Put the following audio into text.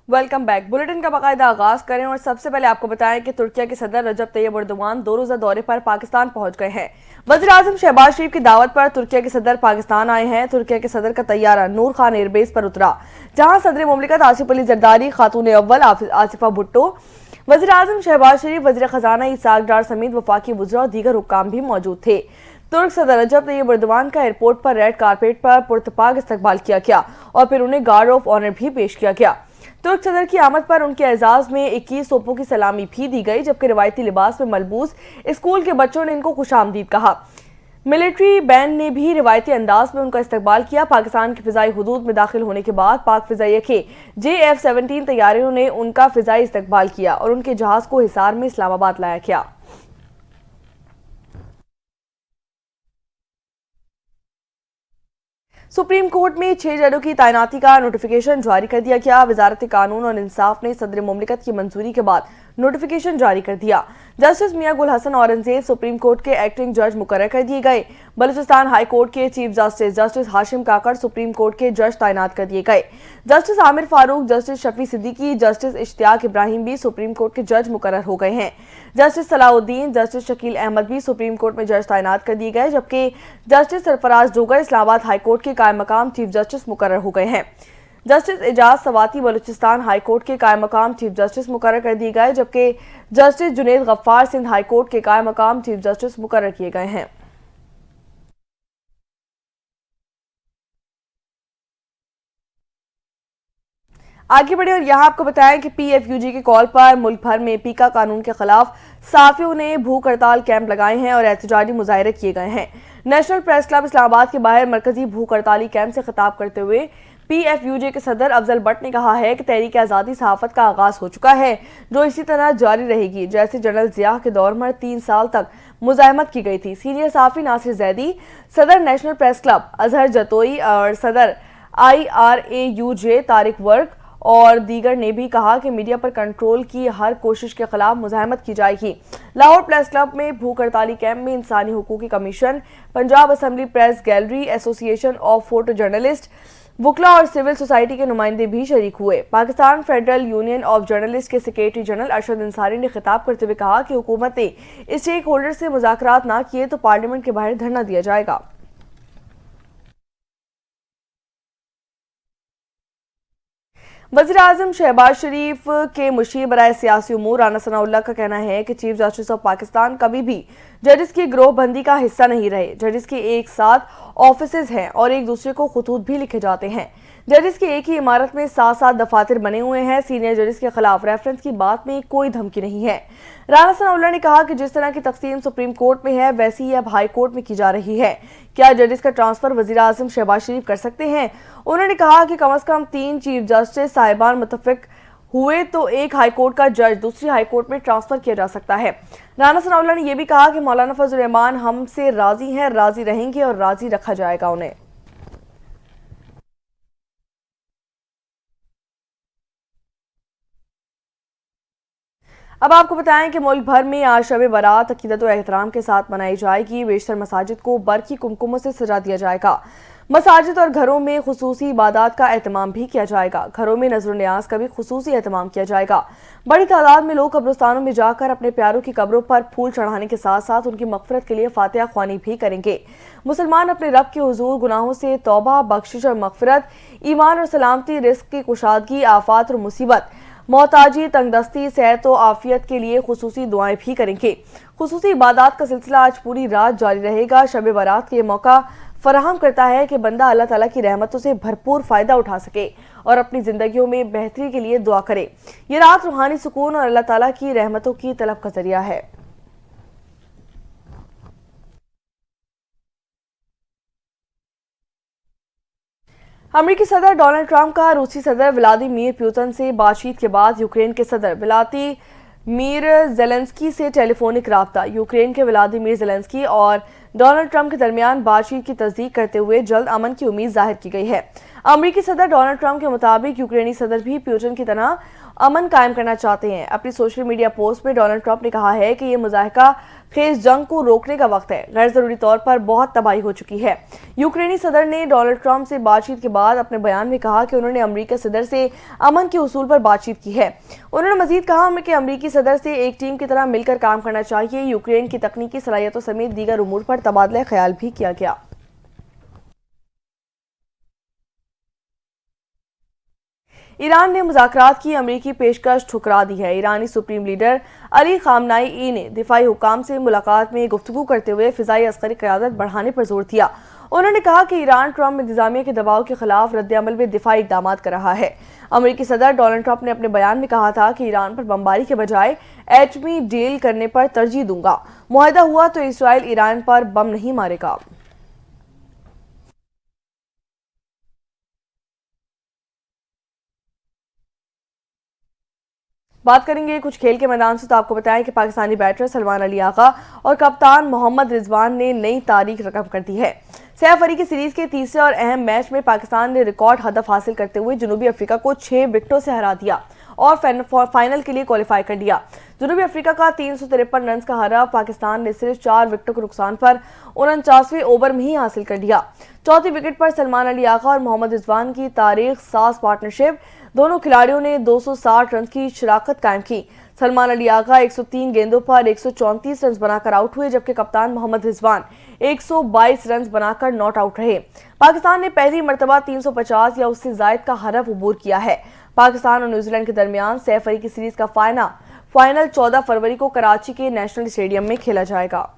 Welcome back. Bulletin का बाकायदा आगाज करें और सबसे पहले आपको बताएं कि तुर्किया के सदर रजब तैयब एर्दोगान 2 रोजा दौरे पर पाकिस्तान पहुंच गए हैं। वज़ीर आज़म शहबाज शरीफ की दावत पर तुर्किया के सदर पाकिस्तान आए हैं। तुर्किया के सदर का तैयारा नूर खान एयरबेस पर उतरा, जहां सदर मुमलिकत आसिफ अली जरदारी, खातून अव्वल आसिफा भुट्टो, वज़ीर आज़म शहबाज शरीफ, वज़ीर खजाना इसाक डार समेत वफाकी वज़रा और दीगर हुक्काम भी मौजूद थे। तुर्क सदर रजब तैयब एर्दोगान का एयरपोर्ट पर रेड कारपेट पर पुरतपाक इस्तकबाल किया गया और फिर उन्हें गार्ड ऑफ ऑनर भी पेश किया गया। तुर्क सदर की आमद पर उनके एजाज में 21 तोपों की सलामी भी दी गई, जबकि रिवायती लिबास में मलबूस स्कूल के बच्चों ने इनको खुशामदीद कहा। मिलिट्री बैंड ने भी रिवायती अंदाज में उनका इस्तकबाल किया। पाकिस्तान की फिजाई हुदूद में दाखिल होने के बाद पाक फिजाइया के JF-17 तैयारियों ने उनका फिजाई इस्तकबाल किया और उनके जहाज को हिसार में इस्लामाबाद लाया गया। सुप्रीम कोर्ट में 6 जजों की तैनाती का नोटिफिकेशन जारी कर दिया गया। वजारत कानून और इंसाफ ने सदर मुमलिकत की मंजूरी के बाद नोटिफिकेशन जारी कर दिया। Justice Mian Gul Hassan Aurangzeb supreme court के एक्टिंग जज मुकर्रर कर दिए गए। बलूचिस्तान हाई कोर्ट के chief justice Hashim Kakar supreme court के जज तैनात कर दिए गए। Justice Aamir Farooq, justice Shafi Siddiqui, justice Ishtiaq Ibrahim भी सुप्रीम कोर्ट के जज मुकर्रर हो गए हैं। जस्टिस सलाउद्दीन, जस्टिस शकील अहमद भी सुप्रीम कोर्ट में जज तैनात कर दिए गए, जबकि justice Sarfraz Dogar Islamabad high court के कायम मकाम चीफ जस्टिस मुकर्रर हो गए हैं। Justice Ejaz Swati Balochistan high court के कायम मकाम चीफ जस्टिस मुकर्रर कर दिए गए, जबकि justice Junaid Ghaffar Sindh high court के कायम मकाम चीफ जस्टिस मुकर्रर किए गए हैं। आगे बढ़े और यहाँ आपको बताएं कि PFUG के कॉल पर मुल्क भर में पीका कानून के खिलाफ साफियों ने भूख हड़ताल कैंप लगाए हैं और एहतजाजी मुजाहरे किए गए हैं। नेशनल प्रेस क्लब इस्लामाबाद के बाहर मरकजी भूख हड़ताली कैंप से खिताब करते हुए PFUG के सदर अफजल भट्ट ने कहा है कि तहरीक आज़ादी सहाफत का आगाज हो चुका है, जो इसी तरह जारी रहेगी जैसे जनरल जिया के दौर में 3 साल तक मुजाहमत की गई थी। सीनियर साफी नासिर जैदी, सदर national press club Azhar Jatoi और सदर IRAUJ तारिक वर्क और दीगर ने भी कहा कि मीडिया पर कंट्रोल की हर कोशिश के खिलाफ मुजाहमत की जाएगी। लाहौर प्रेस क्लब में भूख हड़ताली कैंप में इंसानी हुकूक की commission, Punjab assembly press gallery, association of photo journalist, वकला और सिविल सोसाइटी के नुमाइंदे भी शरीक हुए। Pakistan federal union of journalist के सेक्रेटरी जनरल अरशद अंसारी ने खिताब करते हुए कहा कि हुकूमत ने स्टेक होल्डर से मुज़ाकरात ना किए तो पार्लियामेंट के बाहर धरना दिया जाएगा। वज़ीर आज़म शहबाज शरीफ के मुशीर बराए सियासी उमूर राना सनाउल्लाह का कहना है कि चीफ जस्टिस ऑफ पाकिस्तान कभी भी जजिस की गिरोहबंदी का हिस्सा नहीं रहे। जजिस के एक साथ ऑफिसेज हैं और एक दूसरे को खतूत भी लिखे जाते हैं। जजिस की एक ही इमारत में 7-7 दफातर बने हुए हैं। सीनियर जजिस के खिलाफ रेफरेंस की बात में कोई धमकी नहीं है। राना सनाउल्लाह ने कहा कि जिस तरह की तकसीम सुप्रीम कोर्ट में है वैसी ही अब हाई कोर्ट में की जा रही है। क्या जजिस का ट्रांसफर वज़ीर आज़म शहबाज शरीफ कर सकते हैं? उन्होंने कहा कि कम से कम 3 चीफ जस्टिस साहिबान मुतफिक हुए तो एक हाई कोर्ट का जज दूसरी हाई कोर्ट में ट्रांसफर किया जा सकता है। राना सनाउल्लाह ने यह भी कहा कि मौलाना फजल रहमान हमसे राजी हैं, राजी रहेंगे और राजी रखा जाएगा उन्हें। अब आपको बताएं कि मुल्क भर में आज शब बारात अकीदत और एहतराम के साथ मनाई जाएगी। बेशतर मसाजिद को बरकी कुमकुमों से सजा दिया जाएगा। मसाजिद और घरों में खुसूसी इबादत का एहतमाम भी किया जाएगा। घरों में नजर न्याज का भी खुसूसी एहतमाम किया जाएगा। बड़ी तादाद में लोग कब्रिस्तानों में जाकर अपने प्यारों की कब्रों पर फूल चढ़ाने के साथ साथ उनकी मगफरत के लिए फातिहा ख्वानी भी करेंगे। मुसलमान अपने रब के हुजूर गुनाहों से तौबा, बख्शिश और मगफरत, ईमान और सलामती, रिस्क की कुशादगी, आफात और मुसीबत, मोहताजी, तंगदस्ती, सेहत और आफियत के लिए खुसूसी दुआएं भी करेंगे। खुसूसी इबादत का सिलसिला आज पूरी रात जारी रहेगा। शब बारात के मौका फराहम करता है कि बंदा अल्लाह ताला की रहमतों से भरपूर फायदा उठा सके और अपनी जिंदगियों में बेहतरी के लिए दुआ करे। ये रात रूहानी सुकून और अल्लाह ताला की रहमतों की तलब का जरिया है। अमेरिकी सदर डोनाल्ड ट्रंप का रूसी सदर व्लादिमीर पुतिन से बातचीत के बाद यूक्रेन के सदर व्लादिमीर ज़ेलेंस्की से टेलीफोनिक राब्ता। यूक्रेन के व्लादिमीर ज़ेलेंस्की और डोनाल्ड ट्रंप के दरमियान बातचीत की तस्दीक करते हुए जल्द अमन की उम्मीद जाहिर की गई है। अमरीकी सदर डोनाल्ड ट्रंप के मुताबिक यूक्रेनी सदर भी पुतिन की तरह अमन कायम करना चाहते हैं। अपनी सोशल मीडिया पोस्ट में डोनाल्ड ट्रंप ने कहा है कि ये मुज़ाहिका खेज जंग को रोकने का वक्त है। गैर जरूरी तौर पर बहुत तबाही हो चुकी है। यूक्रेनी सदर ने डोनाल्ड ट्रंप से बातचीत के बाद अपने बयान में कहा कि उन्होंने अमरीकी सदर से अमन के उसूल पर बातचीत की है। उन्होंने मजीद कहा कि अमरीकी सदर से एक टीम की तरह मिलकर काम करना चाहिए। यूक्रेन की तकनीकी सलाहियतों समेत दीगर उमूर पर तबादला ख्याल भी किया गया। ईरान ने मुज़ाकरात की अमरीकी पेशकश ठुकरा दी है। ईरानी सुप्रीम लीडर अली खामनाई ने दिफाई हुकाम से मुलाकात में गुफ्तगू करते हुए फ़िज़ाई अस्करी क़यादत बढ़ाने पर जोर दिया। उन्होंने कहा कि ईरान ट्रंप इंतज़ामिया के दबाव के खिलाफ रद्द-ए-अमल में दिफाई इक़दाम कर रहा है। अमरीकी सदर डोनाल्ड ट्रंप ने अपने बयान में कहा था कि ईरान पर बमबारी के बजाय एटमी डील करने पर तरजीह दूंगा। मुआहदा हुआ तो इसराइल ईरान पर बम नहीं मारेगा। बात करेंगे कुछ खेल के मैदान से, तो आपको बताएं कि पाकिस्तानी बैटर सलमान अली आगा और कप्तान मोहम्मद रिजवान ने नई तारीख रकम कर दी है। सैफ अली की सीरीज के तीसरे और अहम मैच में पाकिस्तान ने रिकॉर्ड हदफ हासिल करते हुए जनूबी अफ्रीका को 6 विकेटों से हरा दिया और फाइनल के लिए क्वालिफाई कर लिया। जनूबी अफ्रीका का 353 रन का हरा पाकिस्तान ने सिर्फ 4 विकेटों के नुकसान पर 49वें ओवर में ही हासिल कर लिया। चौथी विकेट पर सलमान अली आगा और मोहम्मद रिजवान की तारीख साज पार्टनरशिप, दोनों खिलाड़ियों ने 260 रन की शराकत कायम की। सलमान अली आगा 103 गेंदों पर 134 रन बनाकर आउट हुए, जबकि कप्तान मोहम्मद रिजवान 122 रन बनाकर नॉट आउट रहे। पाकिस्तान ने पहली मर्तबा 350 या उससे जायद का हदफ अबूर किया है। पाकिस्तान और न्यूजीलैंड के दरमियान सैफ अली की सीरीज का फाइनल 14 फरवरी को कराची के नेशनल स्टेडियम में खेला जाएगा।